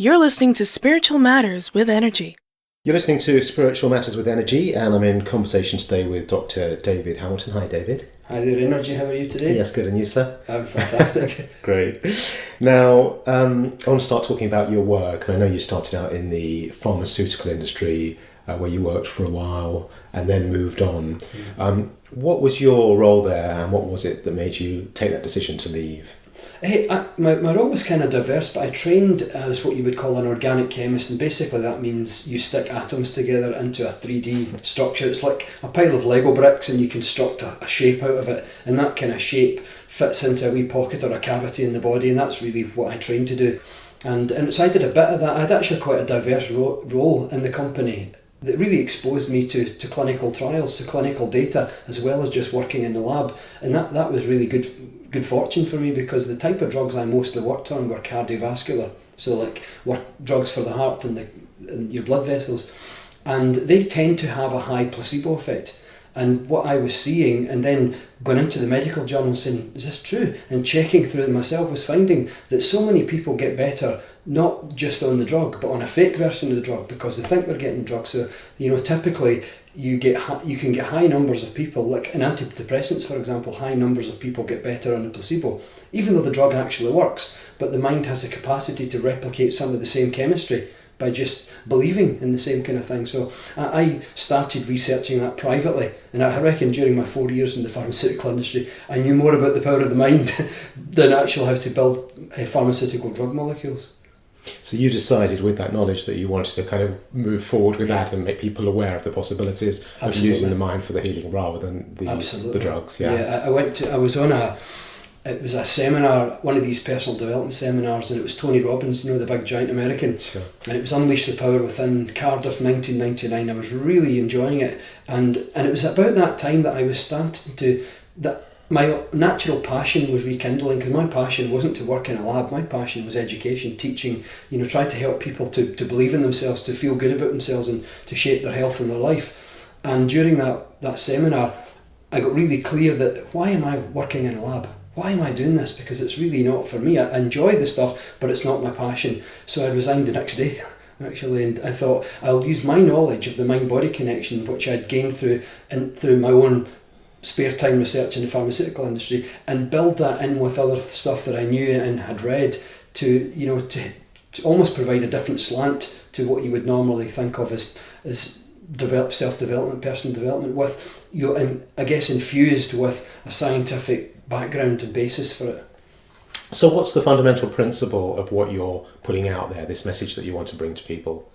You're listening to Spiritual Matters with Energy. You're listening to Spiritual Matters with Energy, and I'm in conversation today with Dr. David Hamilton. Hi, David. Hi there, Energy. How are you today? Yes, good. And you, sir? I'm fantastic. Great. Now, I want to start talking about your work. And I know you started out in the pharmaceutical industry, where you worked for a while and then moved on. What was your role there, and what was it that made you take that decision to leave? Hey, my role was kind of diverse, but I trained as what you would call an organic chemist, and basically that means you stick atoms together into a 3D structure. It's like a pile of Lego bricks, and you construct a shape out of it, and that kind of shape fits into a wee pocket or a cavity in the body, and that's really what I trained to do. And so I did a bit of that. I had actually quite a diverse role in the company that really exposed me to clinical trials, to clinical data, as well as just working in the lab. And that was really good fortune for me, because the type of drugs I mostly worked on were cardiovascular. So like drugs for the heart and your blood vessels. And they tend to have a high placebo effect. And what I was seeing, and then going into the medical journal saying, is this true? And checking through them myself, was finding that so many people get better not just on the drug, but on a fake version of the drug, because they think they're getting the drug. So, typically you can get high numbers of people, like in antidepressants, for example, high numbers of people get better on the placebo, even though the drug actually works, but the mind has the capacity to replicate some of the same chemistry by just believing in the same kind of thing. So I started researching that privately, and I reckon during my 4 years in the pharmaceutical industry, I knew more about the power of the mind than actually how to build pharmaceutical drug molecules. So you decided with that knowledge that you wanted to kind of move forward with that and make people aware of the possibilities of using the mind for the healing rather than the drugs. Yeah, it was a seminar, one of these personal development seminars, and it was Tony Robbins, the big giant American. Sure. And it was Unleash the Power Within, Cardiff 1999. I was really enjoying it, and it was about that time that I was starting that my natural passion was rekindling, because my passion wasn't to work in a lab. My passion was education, teaching, trying to help people to believe in themselves, to feel good about themselves, and to shape their health and their life. And during that seminar, I got really clear that why am I working in a lab? Why am I doing this? Because it's really not for me. I enjoy the stuff, but it's not my passion. So I resigned the next day, actually, and I thought I'll use my knowledge of the mind-body connection, which I'd gained through my own spare time research in the pharmaceutical industry, and build that in with other stuff that I knew and had read to almost provide a different slant to what you would normally think of as self-development, personal development, with and I guess infused with a scientific background and basis for it. So what's the fundamental principle of what you're putting out there, this message that you want to bring to people?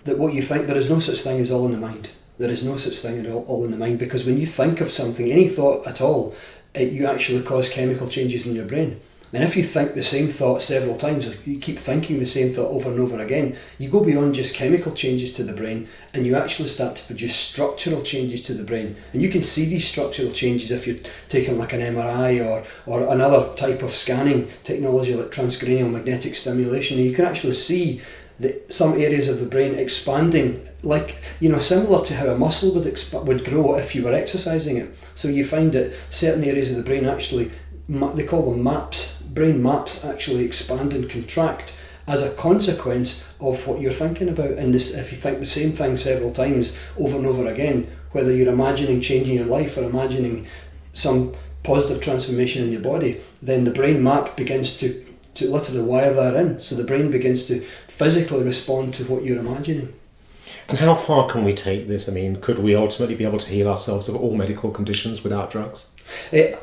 That what you think, there is no such thing as all in the mind. There is no such thing at all in the mind, because when you think of something, any thought at all, you actually cause chemical changes in your brain. And if you think the same thought several times, you keep thinking the same thought over and over again, you go beyond just chemical changes to the brain, and you actually start to produce structural changes to the brain. And you can see these structural changes if you're taking like an MRI or another type of scanning technology like transcranial magnetic stimulation, and you can actually see some areas of the brain expanding, like similar to how a muscle would grow if you were exercising it. So you find that certain areas of the brain actually, they call them maps, brain maps actually expand and contract as a consequence of what you're thinking about. And if you think the same thing several times over and over again, whether you're imagining changing your life or imagining some positive transformation in your body, then the brain map begins to literally wire that in. So the brain begins to physically respond to what you're imagining. And how far can we take this? I mean, could we ultimately be able to heal ourselves of all medical conditions without drugs? I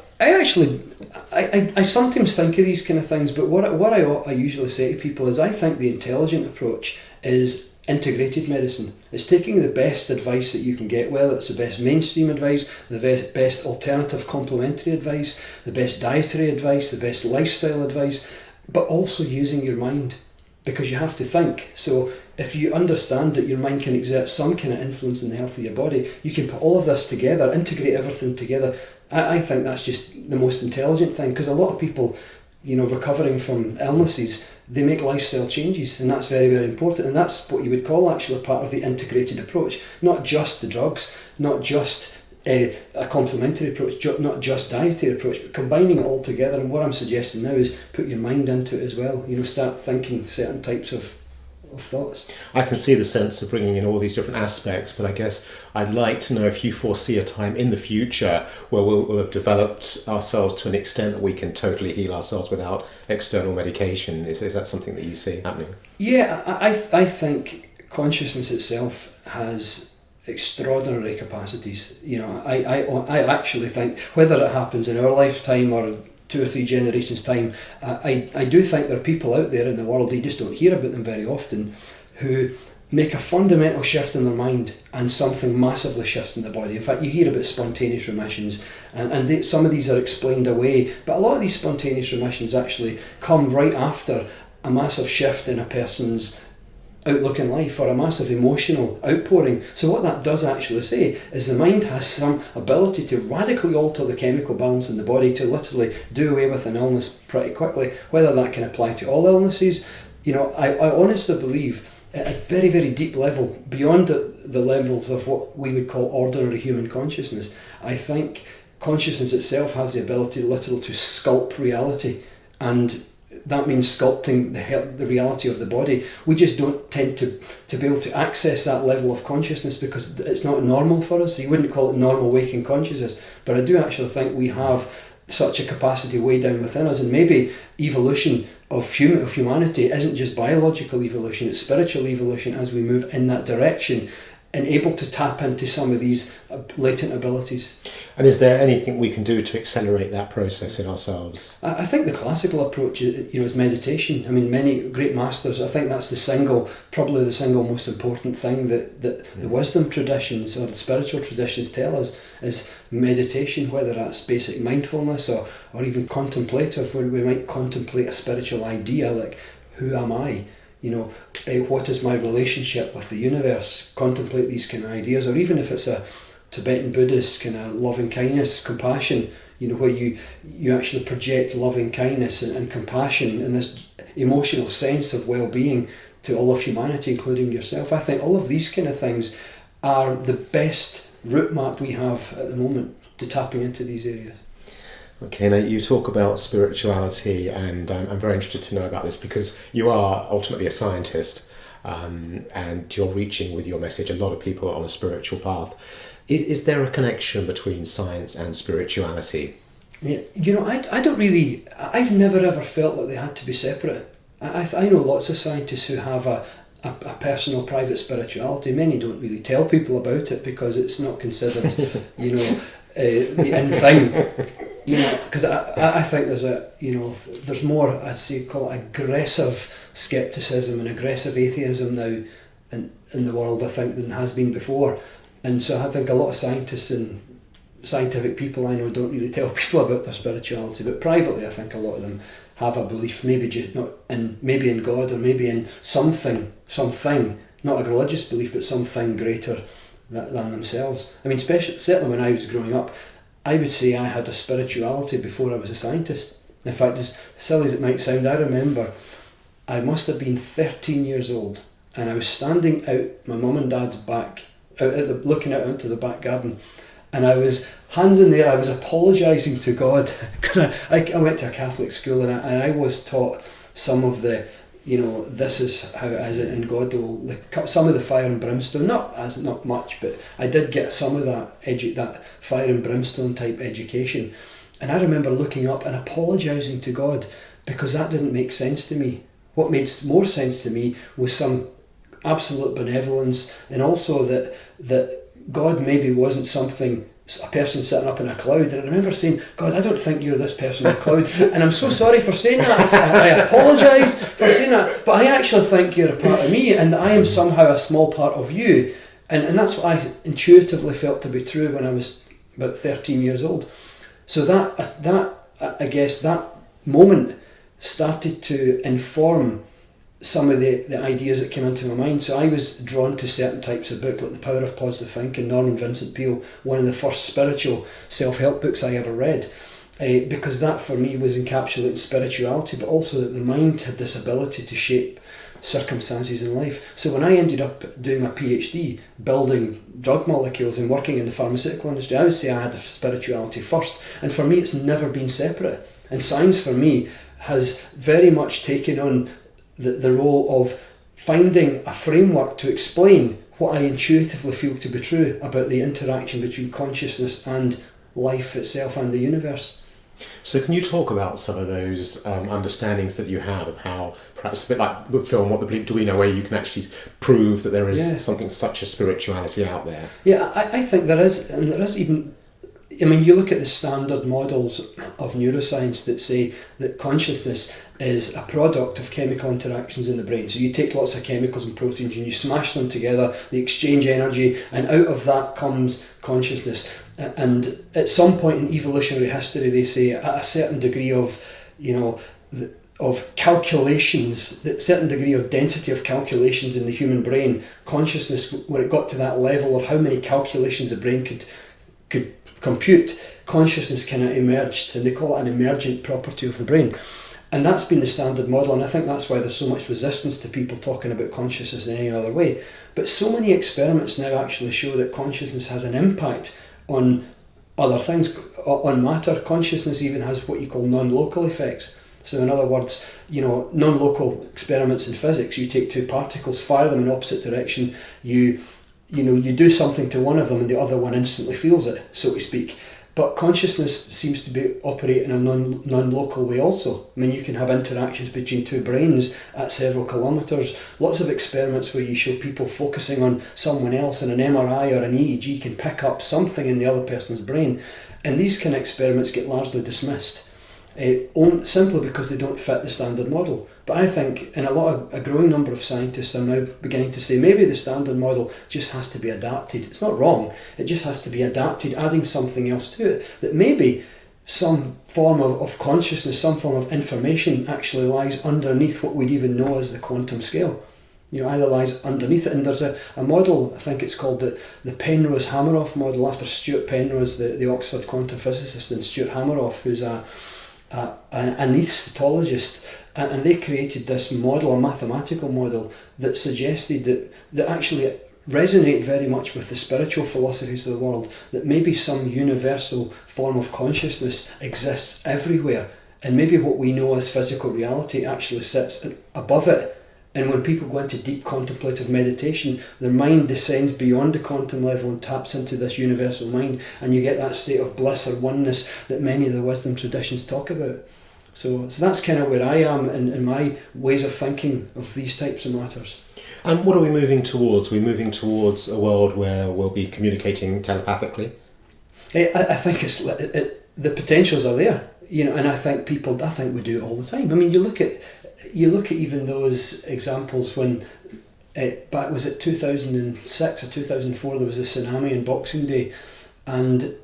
sometimes think of these kind of things, but what I usually say to people is I think the intelligent approach is integrated medicine. It's taking the best advice that you can get, whether it's the best mainstream advice, the best alternative complementary advice, the best dietary advice, the best lifestyle advice, but also using your mind, because you have to think. So if you understand that your mind can exert some kind of influence in the health of your body, you can put all of this together, integrate everything together. I think that's just the most intelligent thing, because a lot of people, recovering from illnesses, they make lifestyle changes, and that's very, very important. And that's what you would call actually part of the integrated approach, not just the drugs, not just a complementary approach, not just dietary approach, but combining it all together. And what I'm suggesting now is put your mind into it as well. Start thinking certain types of thoughts. I can see the sense of bringing in all these different aspects, but I guess I'd like to know if you foresee a time in the future where we'll have developed ourselves to an extent that we can totally heal ourselves without external medication. Is that something that you see happening? Yeah, I think consciousness itself has extraordinary capacities. You know, I actually think whether it happens in our lifetime or 2 or 3 generations time, I do think there are people out there in the world, you just don't hear about them very often, who make a fundamental shift in their mind and something massively shifts in the body. In fact, you hear about spontaneous remissions, and some of these are explained away, but a lot of these spontaneous remissions actually come right after a massive shift in a person's outlook in life or a massive emotional outpouring. So what that does actually say is the mind has some ability to radically alter the chemical balance in the body, to literally do away with an illness pretty quickly. Whether that can apply to all illnesses, you know, I honestly believe at a very, very deep level, beyond the levels of what we would call ordinary human consciousness, I think consciousness itself has the ability literally to sculpt reality, and that means sculpting the reality of the body. We just don't tend to be able to access that level of consciousness because it's not normal for us. You wouldn't call it normal waking consciousness, but I do actually think we have such a capacity way down within us, and maybe evolution of humanity isn't just biological evolution, it's spiritual evolution as we move in that direction and able to tap into some of these latent abilities. And is there anything we can do to accelerate that process in ourselves? I think the classical approach, you know, is meditation. I mean, many great masters, I think that's probably the single most important thing that the wisdom traditions or the spiritual traditions tell us is meditation, whether that's basic mindfulness or even contemplative, where we might contemplate a spiritual idea like, who am I? You know, what is my relationship with the universe? Contemplate these kind of ideas, or even if it's a Tibetan Buddhist kind of loving kindness, compassion, you know, where you actually project loving kindness and compassion and this emotional sense of well-being to all of humanity, including yourself. I think all of these kind of things are the best route map we have at the moment to tapping into these areas. Okay, now you talk about spirituality, and I'm very interested to know about this because you are ultimately a scientist, and you're reaching with your message a lot of people on a spiritual path. Is there a connection between science and spirituality? Yeah, you know, I've never ever felt that they had to be separate. I know lots of scientists who have a personal private spirituality. Many don't really tell people about it because it's not considered, you know, the in thing. You know, because I think there's more, I'd say, call it aggressive skepticism and aggressive atheism now in the world, I think, than has been before. And so I think a lot of scientists and scientific people I know don't really tell people about their spirituality, but privately I think a lot of them have a belief, maybe just maybe in God or maybe in something, not a religious belief, but something greater than themselves. I mean, certainly when I was growing up, I would say I had a spirituality before I was a scientist. In fact, as silly as it might sound, I remember I must have been 13 years old and I was standing out my mum and dad's back, looking out into the back garden, and I was, hands in the air, I was apologising to God because I went to a Catholic school and I was taught some of the, you know, this is how it is, and God will some of the fire and brimstone, not much, but I did get some of that fire and brimstone type education. And I remember looking up and apologising to God because that didn't make sense to me. What made more sense to me was some absolute benevolence, and also that God maybe wasn't a person sitting up in a cloud. And I remember saying, God, I don't think you're this person in a cloud, and I'm so sorry for saying that. I apologise for saying that, but I actually think you're a part of me and that I am somehow a small part of you. And that's what I intuitively felt to be true when I was about 13 years old. So that I guess that moment started to inform some of the ideas that came into my mind. So I was drawn to certain types of book, like The Power of Positive Thinking, Norman Vincent Peale, one of the first spiritual self-help books I ever read, because that for me was encapsulating spirituality, but also that the mind had this ability to shape circumstances in life. So when I ended up doing my PhD, building drug molecules and working in the pharmaceutical industry, I would say I had the spirituality first. And for me, it's never been separate. And science for me has very much taken on the role of finding a framework to explain what I intuitively feel to be true about the interaction between consciousness and life itself and the universe. So can you talk about some of those understandings that you have of how, perhaps a bit like the film What the Bleep Do We Know, where you can actually prove that there is something such as spirituality out there? Yeah, I think there is, and there is even, I mean, you look at the standard models of neuroscience that say that consciousness is a product of chemical interactions in the brain. So you take lots of chemicals and proteins and you smash them together, they exchange energy, and out of that comes consciousness. And at some point in evolutionary history, they say at a certain degree of, of calculations, that certain degree of density of calculations in the human brain, consciousness, when it got to that level of how many calculations the brain could compute, consciousness kind of emerged, and they call it an emergent property of the brain. And that's been the standard model, and I think that's why there's so much resistance to people talking about consciousness in any other way. But so many experiments now actually show that consciousness has an impact on other things, on matter. Consciousness even has what you call non-local effects. So in other words, non-local experiments in physics, you take two particles, fire them in opposite direction, you do something to one of them and the other one instantly feels it, so to speak. But consciousness seems to be operating in a non-local way also. I mean, you can have interactions between two brains at several kilometres. Lots of experiments where you show people focusing on someone else, and an MRI or an EEG can pick up something in the other person's brain. And these kind of experiments get largely dismissed, simply because they don't fit the standard model. But I think a growing number of scientists are now beginning to say maybe the standard model just has to be adapted. It's not wrong, it just has to be adapted, adding something else to it. That maybe some form of consciousness, some form of information actually lies underneath what we'd even know as the quantum scale. Either lies underneath it. And there's a model, I think it's called the Penrose-Hameroff model, after Stuart Penrose, the Oxford quantum physicist, and Stuart Hameroff, who's an anaesthetologist, and they created this model, a mathematical model, that suggested that actually resonate very much with the spiritual philosophies of the world, that maybe some universal form of consciousness exists everywhere, and maybe what we know as physical reality actually sits above it. And when people go into deep contemplative meditation, their mind descends beyond the quantum level and taps into this universal mind, and you get that state of bliss or oneness that many of the wisdom traditions talk about. So that's kind of where I am in my ways of thinking of these types of matters. And what are we moving towards? Are we moving towards a world where we'll be communicating telepathically? I think the potentials are there, and I think we do it all the time. I mean, you look at even those examples when, back was it 2006 or 2004, there was a tsunami on Boxing Day, and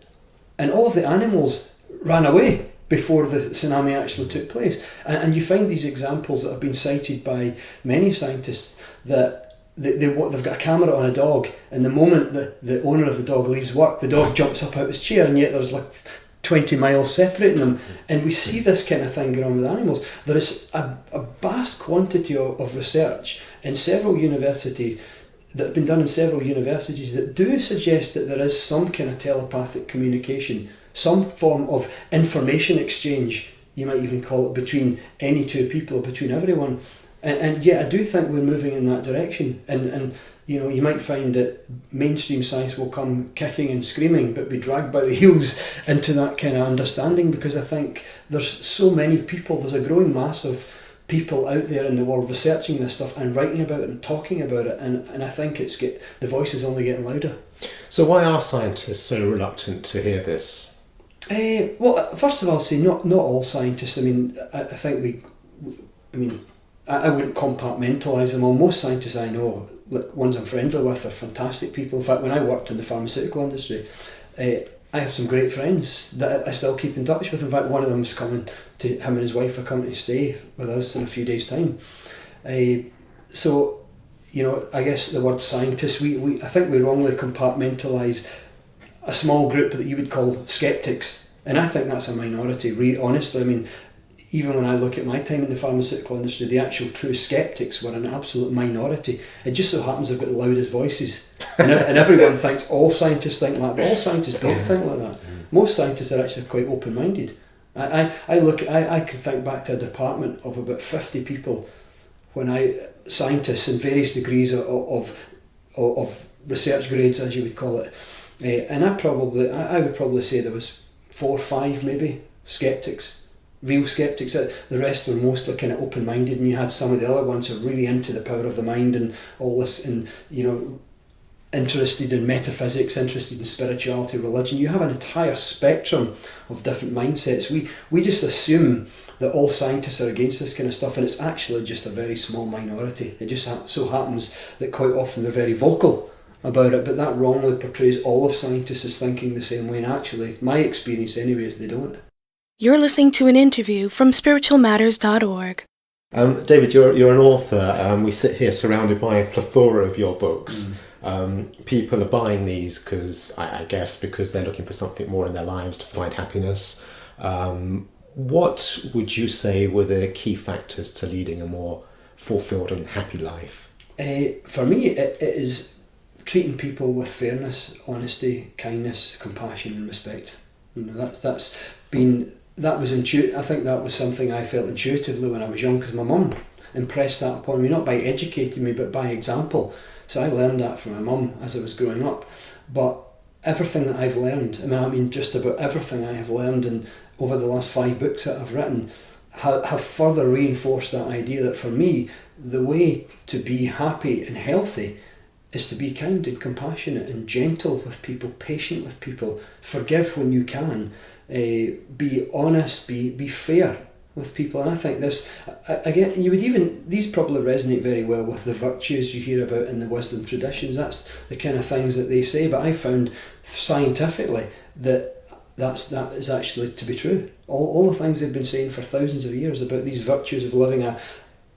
all of the animals ran away before the tsunami actually took place. And you find these examples that have been cited by many scientists, that they've got a camera on a dog, and the moment the owner of the dog leaves work, the dog jumps up out of his chair, and yet there's like 20 miles separating them. And we see this kind of thing going on with animals. There is a vast quantity of research in several universities that have been done in several universities that do suggest that there is some kind of telepathic communication, some form of information exchange, you might even call it, between any two people or between everyone. And yeah, I do think we're moving in that direction. And you might find that mainstream science will come kicking and screaming, but be dragged by the heels into that kind of understanding, because I think there's so many people, there's a growing mass of people out there in the world researching this stuff and writing about it and talking about it, and I think the voice is only getting louder. So why are scientists so reluctant to hear this? Well, first of all, I'll say not all scientists. I mean, I wouldn't compartmentalise them all. Most scientists I know, ones I'm friendly with, are fantastic people. In fact, when I worked in the pharmaceutical industry, I have some great friends that I still keep in touch with. In fact, one of them's him and his wife are coming to stay with us in a few days' time. So, I guess the word scientist, I think we wrongly compartmentalise a small group that you would call skeptics, and I think that's a minority. Honestly, I mean, even when I look at my time in the pharmaceutical industry, the actual true skeptics were an absolute minority. It just so happens they've got the loudest voices, and everyone thinks all scientists think like that, but all scientists don't think like that. Most scientists are actually quite open-minded. I could think back to a department of about 50 people scientists in various degrees of research grades, as you would call it, and I would probably say there was 4 or 5 maybe skeptics, real skeptics. The rest were mostly kind of open-minded, and you had some of the other ones who were really into the power of the mind and all this, and interested in metaphysics, interested in spirituality, religion. You have an entire spectrum of different mindsets. We just assume that all scientists are against this kind of stuff, and it's actually just a very small minority. It just so happens that quite often they're very vocal about it, but that wrongly portrays all of scientists as thinking the same way, and actually, my experience anyway is they don't. You're listening to an interview from spiritualmatters.org. David, you're an author. We sit here surrounded by a plethora of your books. People are buying these because, I guess, because they're looking for something more in their lives to find happiness. What would you say were the key factors to leading a more fulfilled and happy life? For me, it is treating people with fairness, honesty, kindness, compassion, and respect. That was intuitive. I think that was something I felt intuitively when I was young, because my mum impressed that upon me, not by educating me, but by example. So I learned that from my mum as I was growing up. But everything that I've learned, I mean just about everything I have learned and over the last 5 books that I've written, have further reinforced that idea that for me, the way to be happy and healthy is to be kind and compassionate and gentle with people, patient with people, forgive when you can, be honest, be fair with people. And I think this, again, these probably resonate very well with the virtues you hear about in the wisdom traditions. That's the kind of things that they say, but I found scientifically that is actually to be true. All the things they've been saying for thousands of years about these virtues of living a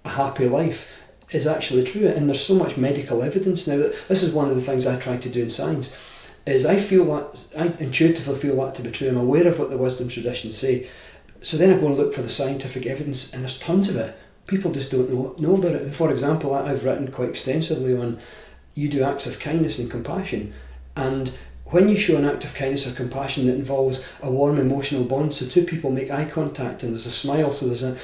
happy life is actually true, and there's so much medical evidence now that this is one of the things I try to do in science, is I intuitively feel that to be true. I'm aware of what the wisdom traditions say. So then I go and look for the scientific evidence, and there's tons of it. People just don't know about it. And for example, I've written quite extensively on you do acts of kindness and compassion, and when you show an act of kindness or compassion that involves a warm emotional bond, so 2 people make eye contact and there's a smile, so there's a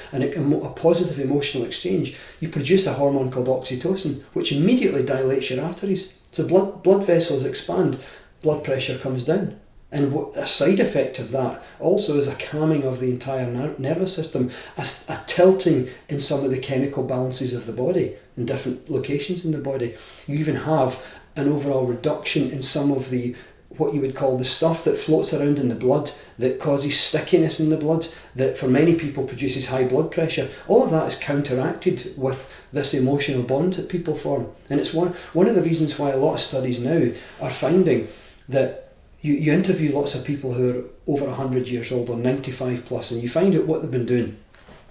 positive emotional exchange, you produce a hormone called oxytocin, which immediately dilates your arteries. So blood vessels expand, blood pressure comes down. And a side effect of that also is a calming of the entire nervous system, a tilting in some of the chemical balances of the body in different locations in the body. You even have an overall reduction in some of the what you would call the stuff that floats around in the blood that causes stickiness in the blood, that for many people produces high blood pressure. All of that is counteracted with this emotional bond that people form. And it's one of the reasons why a lot of studies now are finding that you interview lots of people who are over 100 years old or 95 plus, and you find out what they've been doing.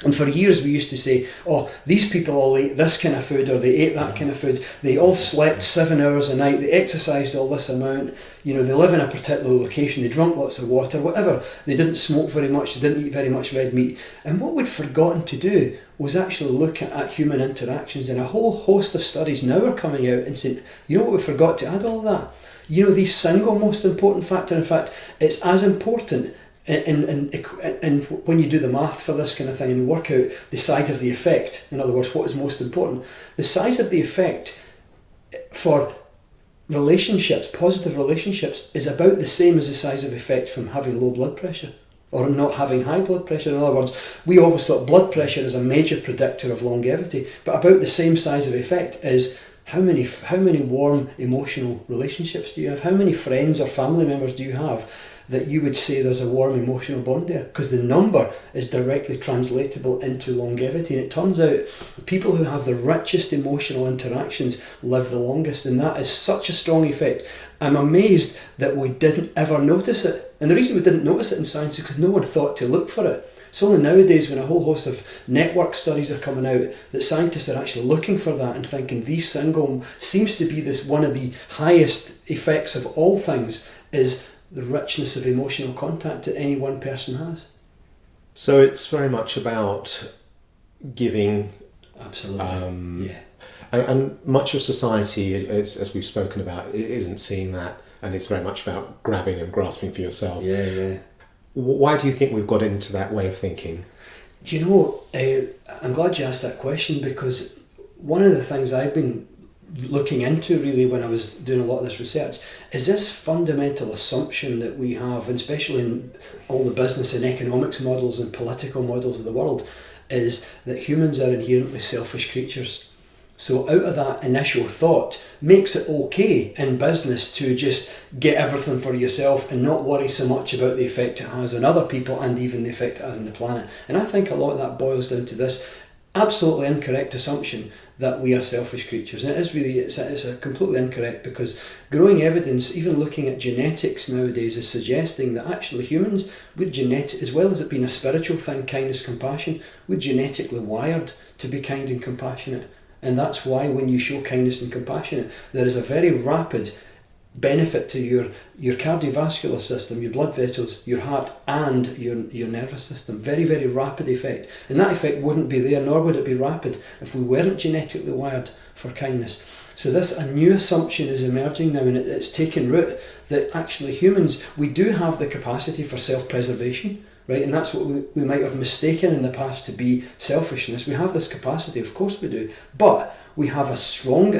And for years we used to say, oh, these people all ate this kind of food, or they ate that kind of food, they all slept 7 hours a night, they exercised all this amount, they live in a particular location, they drank lots of water, whatever, they didn't smoke very much, they didn't eat very much red meat. And what we'd forgotten to do was actually look at human interactions, and a whole host of studies now are coming out and saying, you know what we forgot to add all of that? The single most important factor, in fact, it's as important and when you do the math for this kind of thing and you work out the size of the effect, in other words, what is most important, the size of the effect for relationships, positive relationships, is about the same as the size of effect from having low blood pressure or not having high blood pressure. In other words, we always thought blood pressure is a major predictor of longevity, but about the same size of effect is how many warm emotional relationships do you have? How many friends or family members do you have that you would say there's a warm emotional bond there? Because the number is directly translatable into longevity, and it turns out people who have the richest emotional interactions live the longest, and that is such a strong effect. I'm amazed that we didn't ever notice it, and the reason we didn't notice it in science is because no one thought to look for it. It's only nowadays, when a whole host of network studies are coming out, that scientists are actually looking for that and thinking the single seems to be this one of the highest effects of all things is the richness of emotional contact that any one person has. So it's very much about giving. Absolutely. Yeah. And much of society, as we've spoken about, isn't seeing that, and it's very much about grabbing and grasping for yourself. Yeah. Why do you think we've got into that way of thinking? Do you know, I'm glad you asked that question, because one of the things I've been looking into really when I was doing a lot of this research is this fundamental assumption that we have, and especially in all the business and economics models and political models of the world, is that humans are inherently selfish creatures. So out of that initial thought makes it okay in business to just get everything for yourself and not worry so much about the effect it has on other people and even the effect it has on the planet. And I think a lot of that boils down to this absolutely incorrect assumption that we are selfish creatures. And it is really, it's a completely incorrect, because growing evidence, even looking at genetics nowadays, is suggesting that actually humans, we're genetic, as well as it being a spiritual thing, kindness, compassion, we're genetically wired to be kind and compassionate. And that's why when you show kindness and compassion, there is a very rapid benefit to your cardiovascular system, your blood vessels, your heart and your nervous system. Very, very rapid effect. And that effect wouldn't be there, nor would it be rapid, if we weren't genetically wired for kindness. So a new assumption is emerging now, and it's taken root, that actually humans, we do have the capacity for self-preservation. Right, and that's what we might have mistaken in the past to be selfishness. We have this capacity, of course we do, but we have it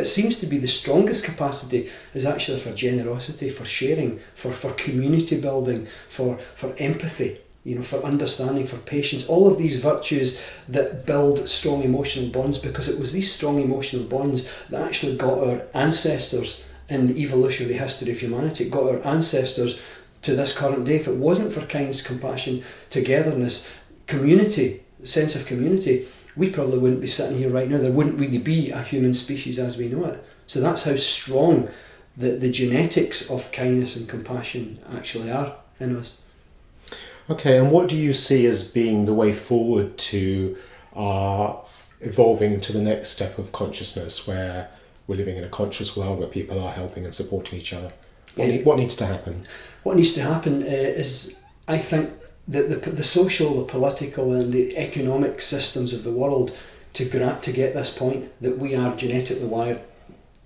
seems to be the strongest capacity is actually for generosity, for sharing, for community building, for empathy, for understanding, for patience, all of these virtues that build strong emotional bonds, because it was these strong emotional bonds that actually got our ancestors in the evolutionary history of humanity, got our ancestors to this current day. If it wasn't for kindness, compassion, togetherness, community, sense of community, we probably wouldn't be sitting here right now. There wouldn't really be a human species as we know it. So that's how strong the genetics of kindness and compassion actually are in us. Okay, and what do you see as being the way forward to evolving to the next step of consciousness, where we're living in a conscious world where people are helping and supporting each other? What needs to happen? What needs to happen is, I think, that the social, the political and the economic systems of the world to get this point, that we are genetically wired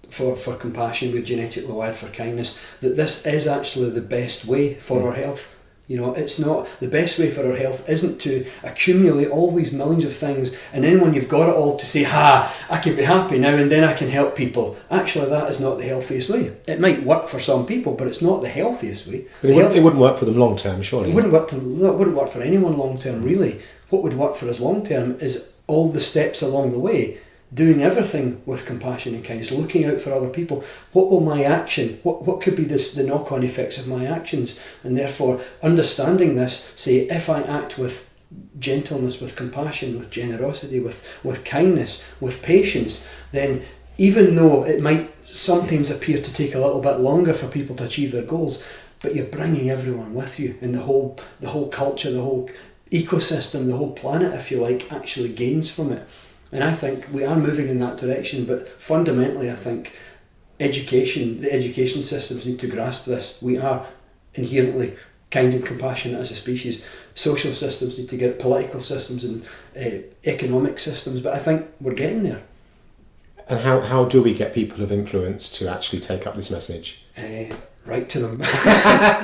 for compassion, we're genetically wired for kindness, that this is actually the best way for our health. It's not, the best way for our health isn't to accumulate all these millions of things and then when you've got it all to say, I can be happy now and then I can help people. Actually, that is not the healthiest way. It might work for some people, but it's not the healthiest way. But it wouldn't work for them long term, surely. It wouldn't work for anyone long term, really. What would work for us long term is all the steps along the way, doing everything with compassion and kindness, looking out for other people. What will my action, what could be the knock-on effects of my actions? And therefore, understanding this, say, if I act with gentleness, with compassion, with generosity, with kindness, with patience, then even though it might sometimes appear to take a little bit longer for people to achieve their goals, but you're bringing everyone with you, and the whole culture, the whole ecosystem, the whole planet, if you like, actually gains from it. And I think we are moving in that direction, but fundamentally I think the education systems need to grasp this. We are inherently kind and compassionate as a species. Social systems need to get political systems and economic systems, but I think we're getting there. And how do we get people of influence to actually take up this message? Write to them,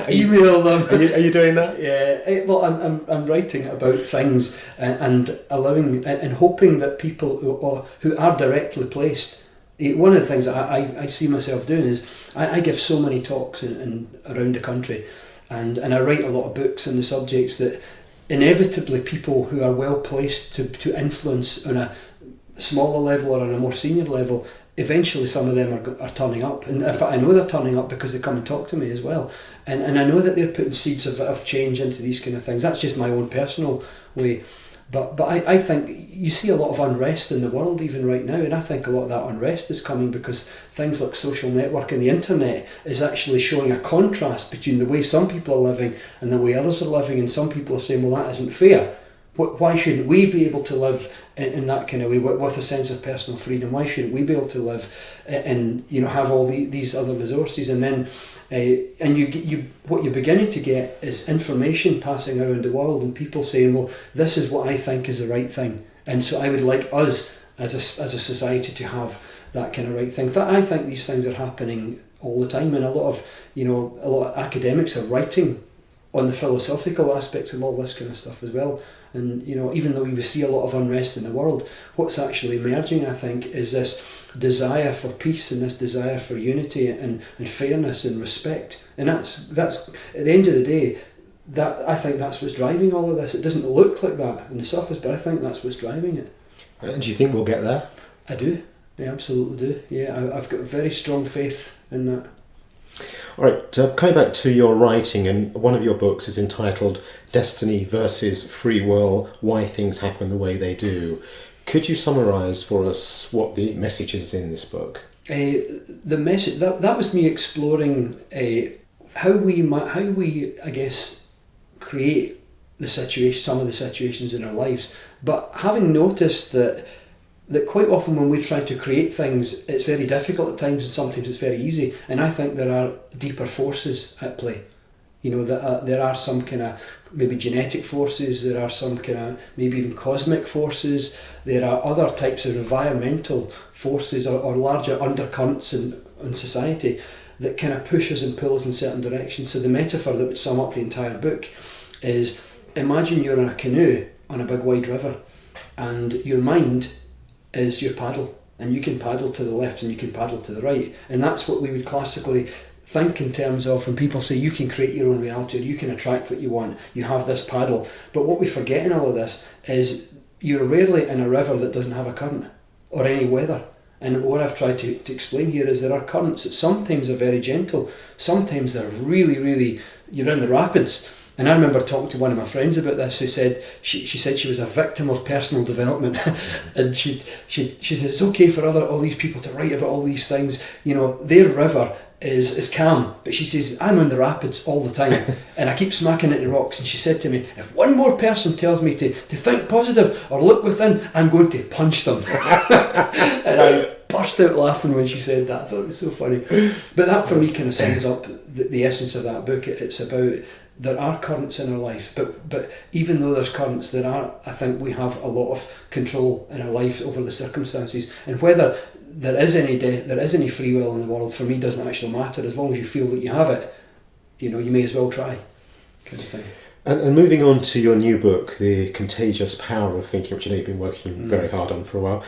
email them. Are you doing that? Yeah. Well, I'm writing about things and allowing and hoping that people who are directly placed. One of the things that I see myself doing is I give so many talks in around the country, and I write a lot of books on the subjects that inevitably people who are well placed to influence on a smaller level or on a more senior level, eventually some of them are turning up. And in fact, I know they're turning up because they come and talk to me as well. And I know that they're putting seeds of change into these kind of things. That's just my own personal way. But I think you see a lot of unrest in the world even right now, and I think a lot of that unrest is coming because things like social network and the internet is actually showing a contrast between the way some people are living and the way others are living, and some people are saying, well, that isn't fair. Why shouldn't we be able to live in that kind of way with a sense of personal freedom? Why shouldn't we be able to live and have all these other resources? And then what you're beginning to get is information passing around the world and people saying, well, this is what I think is the right thing, and so I would like us as a society to have that kind of right thing. I think these things are happening all the time, and a lot of academics are writing on the philosophical aspects of all this kind of stuff as well. And even though we see a lot of unrest in the world, what's actually emerging, I think, is this desire for peace and this desire for unity and fairness and respect. And that's at the end of the day, that I think that's what's driving all of this. It doesn't look like that on the surface, but I think that's what's driving it. And do you think we'll get there? I do. I absolutely do. Yeah, I've got very strong faith in that. All right, coming back to your writing, and one of your books is entitled Destiny versus Free Will, Why Things Happen the Way They Do. Could you summarise for us what the message is in this book? The message, that was me exploring how we I guess create some of the situations in our lives, but having noticed that quite often when we try to create things, it's very difficult at times, and sometimes it's very easy. And I think there are deeper forces at play. That there are some kind of maybe genetic forces, there are some kind of maybe even cosmic forces, there are other types of environmental forces or larger undercurrents in society that kind of push us and pull us in certain directions. So the metaphor that would sum up the entire book is, imagine you're in a canoe on a big wide river, and your mind is your paddle, and you can paddle to the left and you can paddle to the right, and that's what we would classically think in terms of when people say you can create your own reality or you can attract what you want, you have this paddle. But what we forget in all of this is you're rarely in a river that doesn't have a current or any weather. And what I've tried to explain here is there are currents that sometimes are very gentle, sometimes they're really, really, you're in the rapids. And I remember talking to one of my friends about this, who said she said she was a victim of personal development, and she said it's okay for all these people to write about all these things. Their river is calm, but she says I'm in the rapids all the time, and I keep smacking into rocks. And she said to me, if one more person tells me to think positive or look within, I'm going to punch them. And I burst out laughing when she said that. I thought it was so funny. But that for me kind of sums up the essence of that book. It's about, there are currents in our life, but even though there's currents, I think we have a lot of control in our life over the circumstances. And whether there is any free will in the world, for me, doesn't actually matter. As long as you feel that you have it, you may as well try, kind of thing. And moving on to your new book, The Contagious Power of Thinking, which I know you've been working very hard on for a while,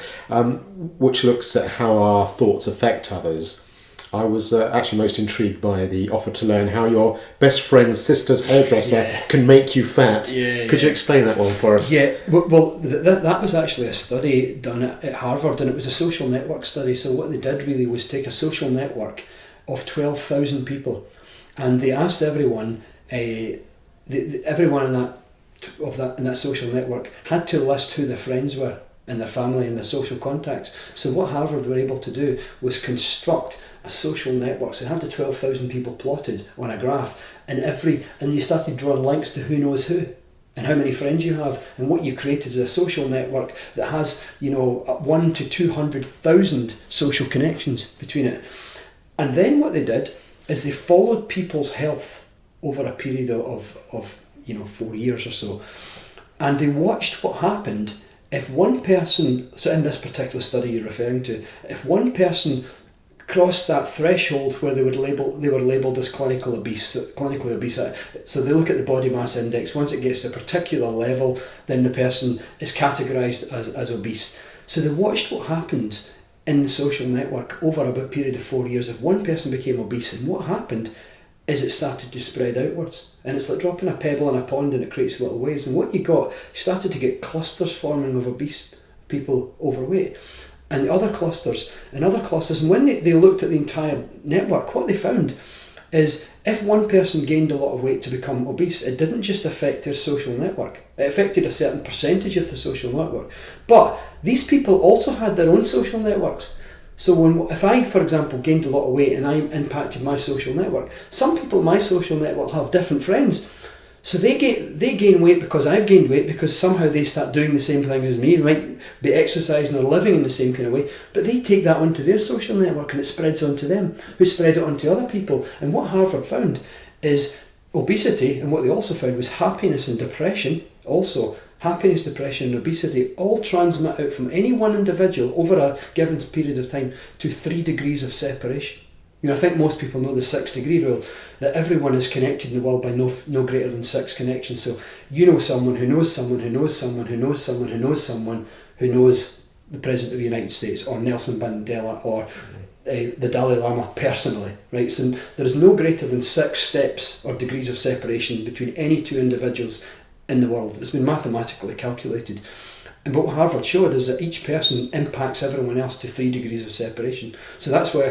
which looks at how our thoughts affect others. I was actually most intrigued by the offer to learn how your best friend's sister's hairdresser can make you fat. Could you explain that one for us? Yeah, well, that was actually a study done at Harvard, and it was a social network study. So what they did really was take a social network of 12,000 people, and they asked everyone, everyone in that social network had to list who their friends were and their family and their social contacts. So what Harvard were able to do was construct a social network. So they had the 12,000 people plotted on a graph, and you started drawing links to who knows who and how many friends you have, and what you created is a social network that has 1 to 200,000 social connections between it. And then what they did is they followed people's health over a period of 4 years or so, and they watched what happened if one person, so in this particular study you're referring to, if one person crossed that threshold where they were labelled as clinically obese. So they look at the body mass index. Once it gets to a particular level, then the person is categorised as obese. So they watched what happened in the social network over a period of 4 years if one person became obese, and what happened is it started to spread outwards, and it's like dropping a pebble in a pond and it creates little waves, and what you started to get clusters forming of obese people overweight, and other clusters, and when they looked at the entire network, what they found is if one person gained a lot of weight to become obese, it didn't just affect their social network, it affected a certain percentage of the social network, but these people also had their own social networks. So if I, for example, gained a lot of weight and I impacted my social network, some people in my social network have different friends. So they gain weight because I've gained weight, because somehow they start doing the same things as me, might be exercising or living in the same kind of way, but they take that onto their social network and it spreads onto them, who spread it onto other people. And what Harvard found is obesity, and what they also found was happiness and depression also. Happiness, depression and obesity all transmit out from any one individual over a given period of time to 3 degrees of separation. I think most people know the 6-degree rule, that everyone is connected in the world by no greater than 6 connections. So you know someone who knows someone who knows someone who knows someone who knows someone who knows the President of the United States, or Nelson Mandela, or the Dalai Lama personally, right? So there is no greater than 6 steps or degrees of separation between any two individuals in the world. It's been mathematically calculated. And what Harvard showed is that each person impacts everyone else to 3 degrees of separation. So that's why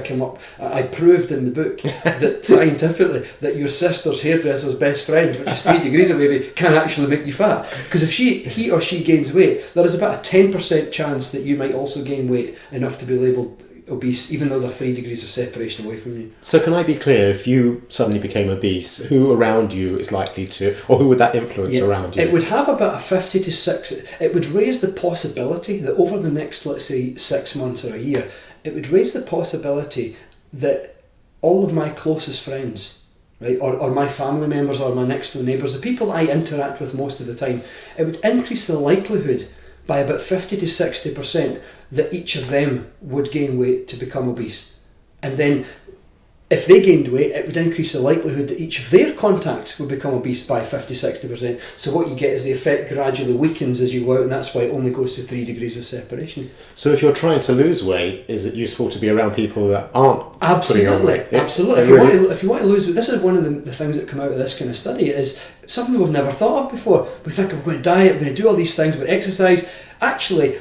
I proved in the book that scientifically that your sister's hairdresser's best friend, which is 3 degrees away, can actually make you fat. Because if he or she gains weight, there is about a 10% chance that you might also gain weight enough to be labelled obese, even though they're 3 degrees of separation away from you. So can I be clear, if you suddenly became obese, who around you is likely to, or who would that influence around you? It would have about a 50 to 60, it would raise the possibility that over the next, let's say, 6 months or a year, it would raise the possibility that all of my closest friends, right, or my family members or my next door neighbours, the people that I interact with most of the time, it would increase the likelihood by about 50 to 60% that each of them would gain weight to become obese. And then if they gained weight, it would increase the likelihood that each of their contacts would become obese by 50-60%. So what you get is the effect gradually weakens as you go out, and that's why it only goes to 3 degrees of separation. So if you're trying to lose weight, is it useful to be around people that aren't putting on weight? Absolutely. If you want to lose weight, this is one of the things that come out of this kind of study, is something we've never thought of before. We think we're going to diet, we're going to do all these things, we're going to exercise. Actually,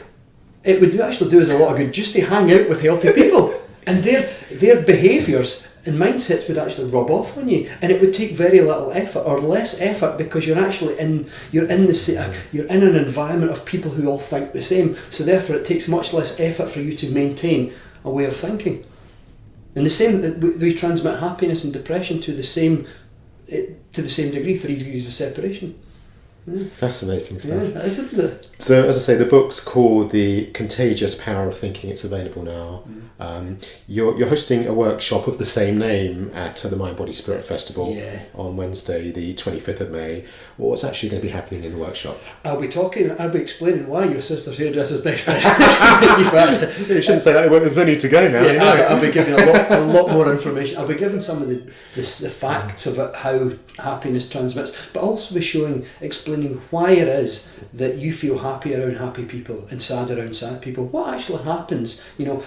it would actually do us a lot of good just to hang out with healthy people. And their behaviours and mindsets would actually rub off on you, and it would take very little effort or less effort, because you're actually in an environment of people who all think the same. So therefore, it takes much less effort for you to maintain a way of thinking. And the same, we transmit happiness and depression to the same degree, 3 degrees of separation. Fascinating stuff. Yeah, isn't it? So, as I say, the book's called The Contagious Power of Thinking. It's available now. You're hosting a workshop of the same name at the Mind, Body, Spirit Festival on Wednesday, the 25th of May. What's actually going to be happening in the workshop? I'll be explaining why your sister's hairdresser's best friend. You shouldn't say that. There's no need to go now. I'll be giving a lot more information. I'll be giving some of the facts about how happiness transmits, but also be explaining why it is that you feel happy around happy people and sad around sad people. What actually happens?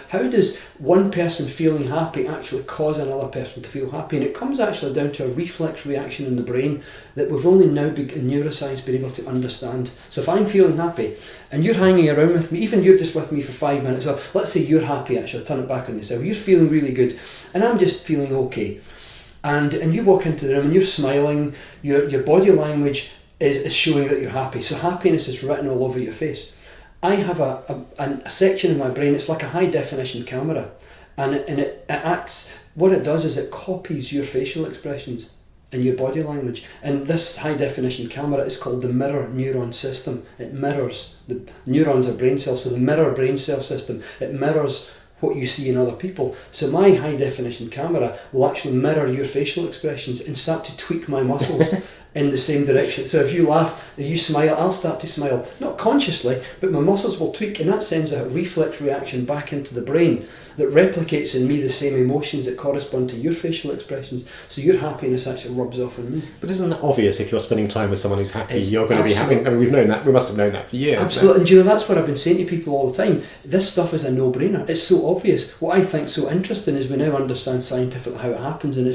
How does one person feeling happy actually cause another person to feel happy? And it comes actually down to a reflex reaction in the brain that we've only now in neuroscience been able to understand. So if I'm feeling happy and you're hanging around with me, even you're just with me for 5 minutes, or let's say you're happy, actually turn it back on yourself, you're feeling really good and I'm just feeling okay, and you walk into the room and you're smiling, your body language is showing that you're happy. So happiness is written all over your face. I have a section in my brain, it's like a high definition camera, and it acts, what it does is it copies your facial expressions and your body language. And this high definition camera is called the mirror neuron system. It mirrors, the neurons are brain cells, so the mirror brain cell system, it mirrors what you see in other people. So my high definition camera will actually mirror your facial expressions and start to tweak my muscles in the same direction. So if you laugh, you smile, I'll start to smile, not consciously, but my muscles will tweak, and that sends a reflex reaction back into the brain that replicates in me the same emotions that correspond to your facial expressions. So your happiness actually rubs off on me. But isn't that obvious? If you're spending time with someone who's happy, you're going to be happy. I mean, we've known that. We must have known that for years. Absolutely. And that's what I've been saying to people all the time. This stuff is a no-brainer. It's so obvious. What I think so interesting is we now understand scientifically how it happens, and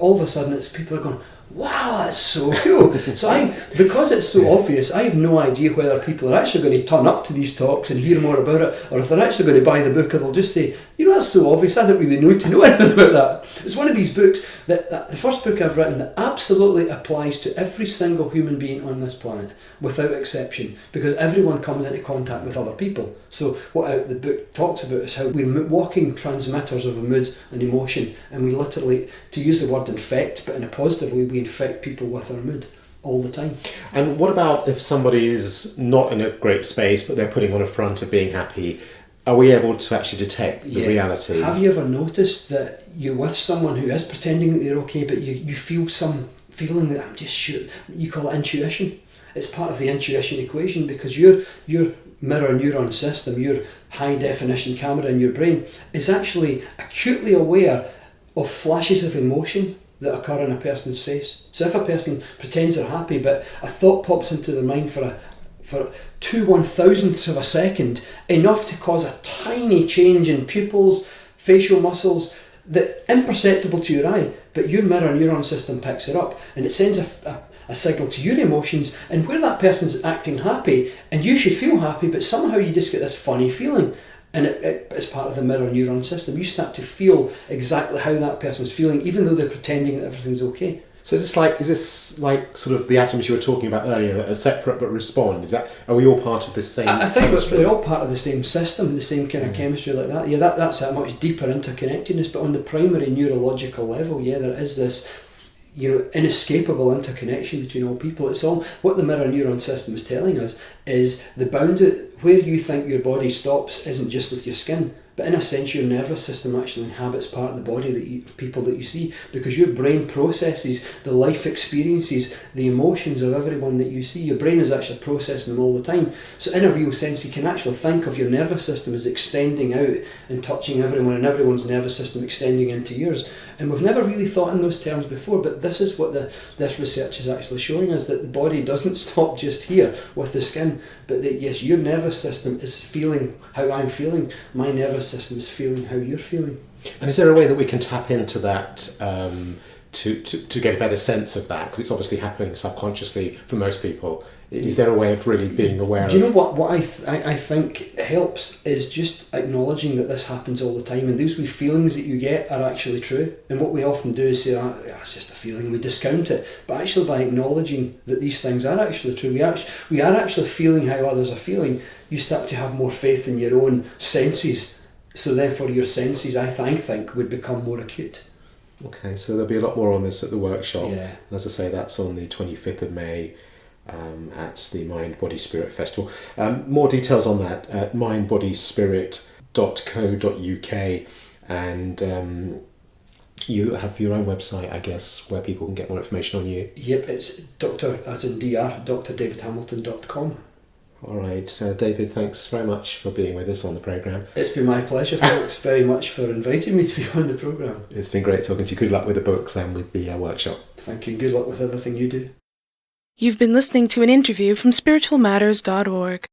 all of a sudden people are going, wow, that's so cool. So because it's so obvious, I have no idea whether people are actually going to turn up to these talks and hear more about it, or if they're actually going to buy the book, or they'll just say, that's so obvious, I don't really know anything about that. It's one of these books that the first book I've written that absolutely applies to every single human being on this planet, without exception, because everyone comes into contact with other people. So what the book talks about is how we're walking transmitters of a mood and emotion, and we literally, to use the word infect, but in a positive way, we infect people with our mood all the time. And what about if somebody's not in a great space, but they're putting on a front of being happy? Are we able to actually detect the reality? Have you ever noticed that you're with someone who is pretending that they're okay, but you feel some feeling that I'm just sure, you call it intuition. It's part of the intuition equation, because your mirror neuron system, your high definition camera in your brain, is actually acutely aware of flashes of emotion that occur in a person's face. So if a person pretends they're happy, but a thought pops into their mind for 2/1000ths of a second, enough to cause a tiny change in pupils, facial muscles, that imperceptible to your eye, but your mirror neuron system picks it up, and it sends a signal to your emotions, and where that person's acting happy, and you should feel happy, but somehow you just get this funny feeling, and it's part of the mirror neuron system. You start to feel exactly how that person's feeling, even though they're pretending that everything's okay. So is this like sort of the atoms you were talking about earlier that are separate but respond? Are we all part of the same I think chemistry? we're all part of the same system, the same kind of chemistry like that. Yeah, that's a much deeper interconnectedness, but on the primary neurological level, yeah, there is this, inescapable interconnection between all people. It's all what the mirror neuron system is telling us is the boundary where you think your body stops isn't just with your skin, but in a sense your nervous system actually inhabits part of the body of people that you see, because your brain processes the life experiences, the emotions of everyone that you see. Your brain is actually processing them all the time. So in a real sense, you can actually think of your nervous system as extending out and touching everyone, and everyone's nervous system extending into yours. And we've never really thought in those terms before, but this is what this research is actually showing us, that the body doesn't stop just here with the skin, but that yes, your nervous system is feeling how I'm feeling, my nervous system is feeling how you're feeling. And is there a way that we can tap into that to get a better sense of that? Because it's obviously happening subconsciously for most people. Is there a way of really being aware of? Do you know what I think helps is just acknowledging that this happens all the time, and those wee feelings that you get are actually true. And what we often do is say, it's just a feeling, we discount it. But actually by acknowledging that these things are actually true, we are actually feeling how others are feeling, you start to have more faith in your own senses. So therefore your senses, I think, would become more acute. Okay, so there'll be a lot more on this at the workshop. Yeah. As I say, that's on the 25th of May. At the Mind Body Spirit Festival. More details on that at mindbodyspirit.co.uk, and you have your own website, I guess, where people can get more information on you. Yep, it's drdavidhamilton.com. All right, so David, thanks very much for being with us on the programme. It's been my pleasure. Thanks very much for inviting me to be on the programme. It's been great talking to you. Good luck with the books and with the workshop. Thank you. Good luck with everything you do. You've been listening to an interview from spiritualmatters.org.